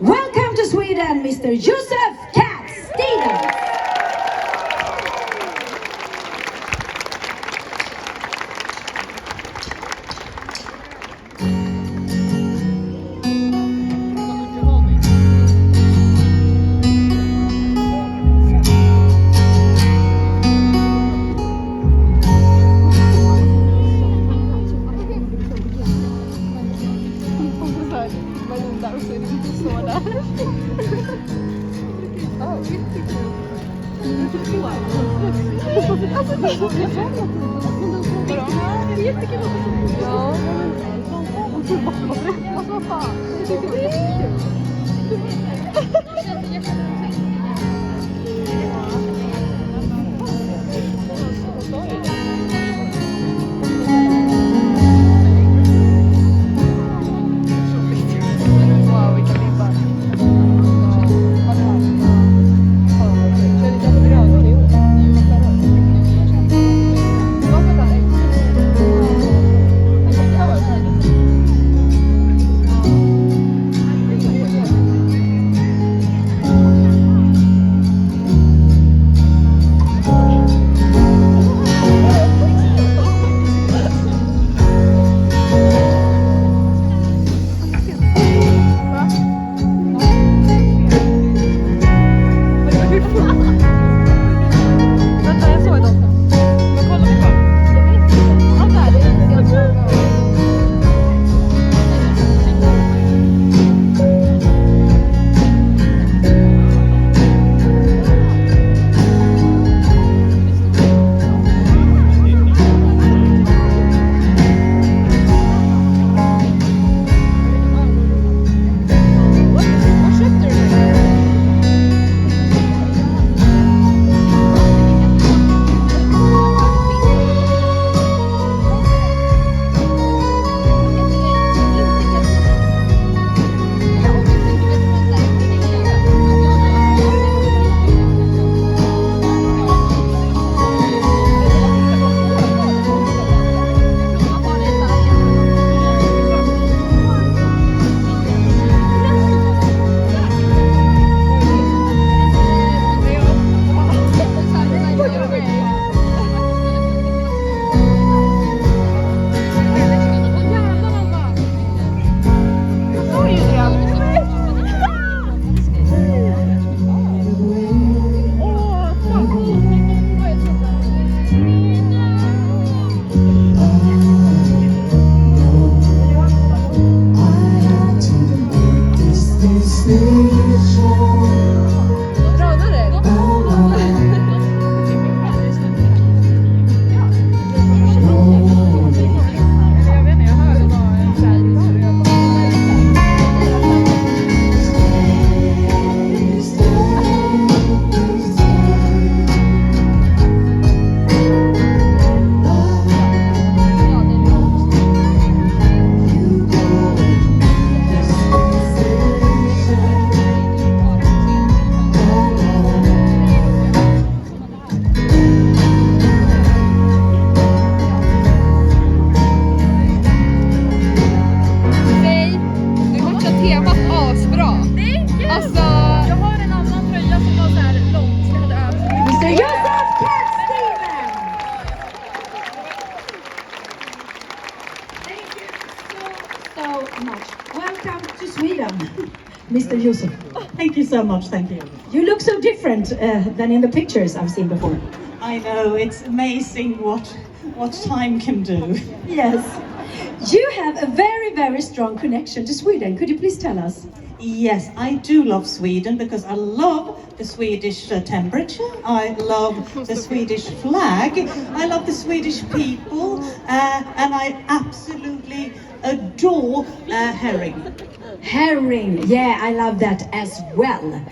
Welcome to Sweden, Mr. Yusuf Cat Stevens. Welcome to Sweden, Mr. Yusuf. Thank you so much, thank you. You look so different than in the pictures I've seen before. I know, it's amazing what time can do. Yes. You have a very, very strong connection to Sweden. Could you please tell us? Yes, I do love Sweden because I love the Swedish temperature. I love the Swedish flag. I love the Swedish people. And I absolutely adore herring. Herring, yeah, I love that as well.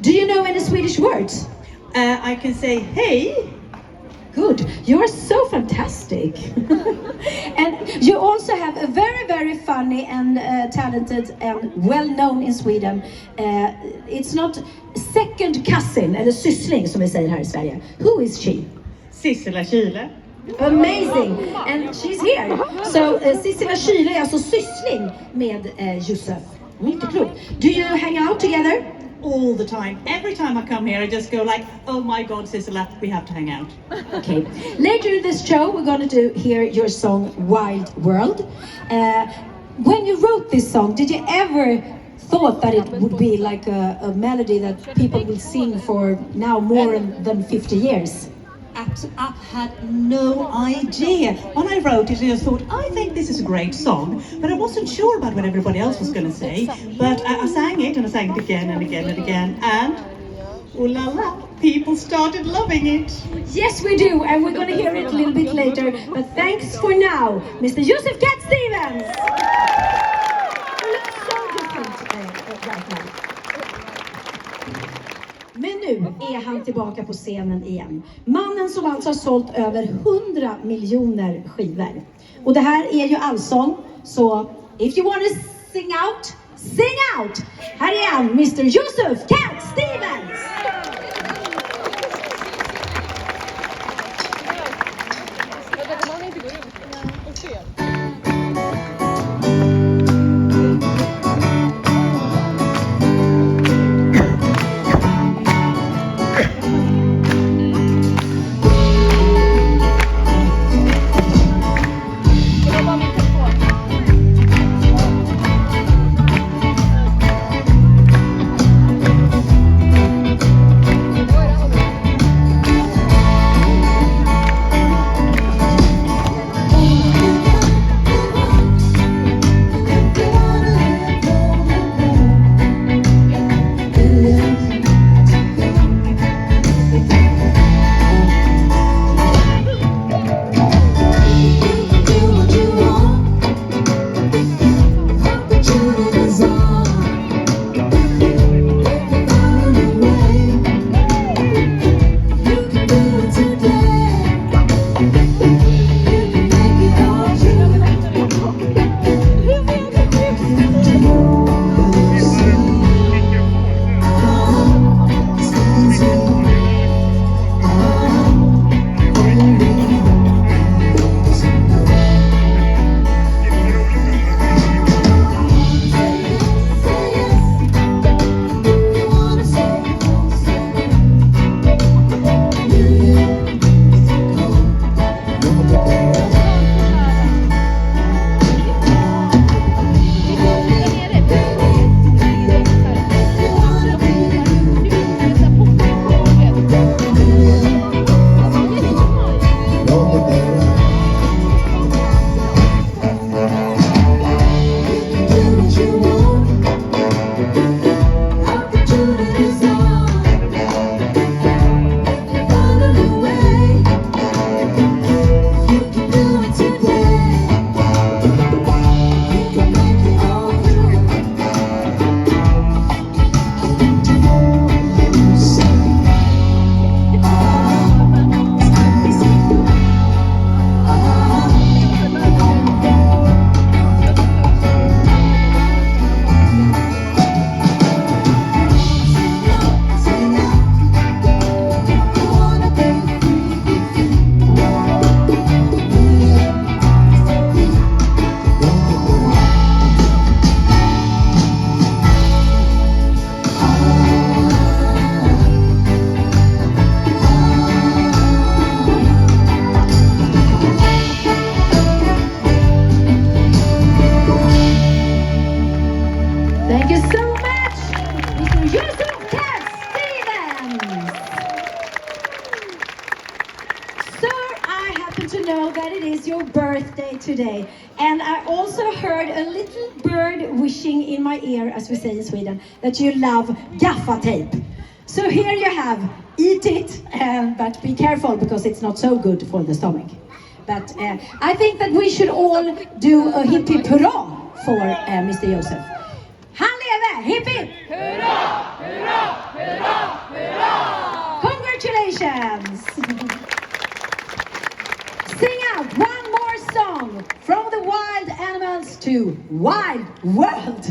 Do you know any Swedish words? I can say hey. Good, you're so fantastic. And you also have a very, very funny and talented and well-known in Sweden. It's not second cousin, eller syssling som vi säger här i Sverige. Who is she? Sissela Kyle. Amazing, and she's here. So Sissela Kyle är alltså syssling med Yusuf. Inte klokt. Do you hang out together? All the time. Every time I come here, I just go like, oh my God, Sissela, we have to hang out. Okay. Later in this show, we're going to hear your song "Wild World." When you wrote this song, did you ever thought that it would be like a melody that people will sing for now more than 50 years? I had no idea. When I wrote it, I just thought, I think this is a great song, but I wasn't sure about what everybody else was going to say. But I sang it, and I sang it again and again and again, and ooh la la, people started loving it. Yes, we do, and we're going to hear it a little bit later. But thanks for now, Mr. Yusuf Cat Stevens. You look so different right now. Men nu är han tillbaka på scenen igen. Mannen som alltså har sålt över 100 miljoner skivor. Och det här är ju Allsång, så if you want to sing out, sing out! Här är han, Mr. Yusuf Cat Stevens! know that it is your birthday today. And I also heard a little bird wishing in my ear, as we say in Sweden, that you love gaffa tape. So here you have, eat it, but be careful because it's not so good for the stomach. But I think that we should all do a hip hip hurrah for Mr. Yusuf. Han lever! Hip hip! Hurra! Hurra! Hurra! Hurra! Congratulations! Sing out one more song from the wild animals to wild world.